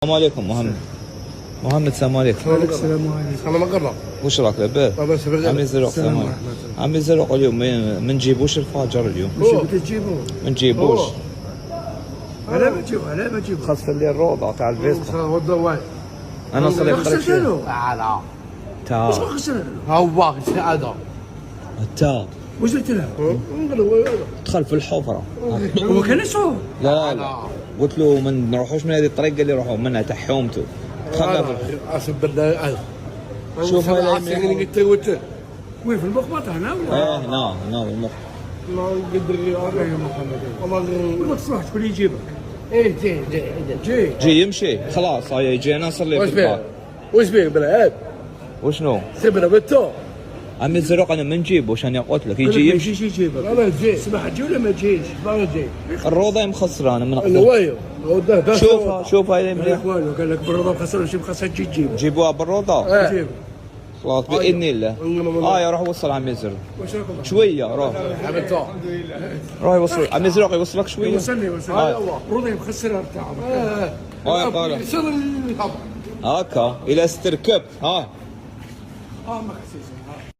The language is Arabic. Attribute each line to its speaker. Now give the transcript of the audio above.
Speaker 1: السلام عليكم محمد السلام عليكم.
Speaker 2: وعليكم السلام عليكم.
Speaker 3: انا ما قرب
Speaker 1: وش راك لاباس؟ عمي زرق السلام عليكم. عمي زرق اليوم ما نجيبوش الفاجر اليوم.
Speaker 2: مش بتجيبوه؟
Speaker 1: ما نجيبوش.
Speaker 2: على ما تجيبوه
Speaker 1: خاص لي الروضه تاع الفيستا.
Speaker 3: والله
Speaker 1: انا نصلي
Speaker 2: خسرت
Speaker 1: قريب شويه.
Speaker 2: له
Speaker 3: على
Speaker 2: واش
Speaker 1: تا
Speaker 2: خسر له؟
Speaker 3: هو هذا
Speaker 1: تا
Speaker 2: واش درت له؟
Speaker 1: دخل في الحفره.
Speaker 2: هو كان يصوم
Speaker 1: لا قلت له ما نروحوش من هذه الطريق، قال لي روحوا منها تاع حومته. دخلنا في الحفره.
Speaker 3: اسب بالله
Speaker 1: شوف هاي
Speaker 3: قلت
Speaker 2: وين في المخبط هنا ولا؟
Speaker 1: هنا المخ.
Speaker 3: ما نقدر
Speaker 2: يا محمد
Speaker 3: والله
Speaker 2: ما تصلح شكون يجيبك؟
Speaker 3: ايه جي
Speaker 2: جي
Speaker 1: يمشي خلاص. هاي جينا نصلي
Speaker 3: واش
Speaker 1: في
Speaker 3: بيه
Speaker 1: البار.
Speaker 3: واش بيه بالعيب
Speaker 1: وشنو؟
Speaker 3: سيبنا بالتو
Speaker 1: عمي الزرق انا ما نجيبوش، انا قلت لك يجي يمشي.
Speaker 2: يجي يجيبك
Speaker 3: انا جي
Speaker 2: سمح تجي ولا ما تجيش؟
Speaker 3: ما جي
Speaker 1: الروضه مخسره انا من
Speaker 3: انا
Speaker 1: أقول.
Speaker 3: وياه
Speaker 1: شوف هاي
Speaker 2: قال
Speaker 1: مليح.
Speaker 2: لك والو قال لك بالرضا خسر شي خاصها تجي تجيبك
Speaker 1: جيبوها بالروضه.
Speaker 2: تجيبك
Speaker 1: خلاص باذن الله. يا روح وصل عمي الزرق
Speaker 2: واش راكم؟
Speaker 1: شويه. روح
Speaker 3: عملتو
Speaker 1: يوصل عمي الزرق يوصلك شويه.
Speaker 2: وصلني رضا مخسرها بتاعك
Speaker 1: قال
Speaker 3: شنو اللي
Speaker 1: هكا الى استركب.
Speaker 2: ما خسيش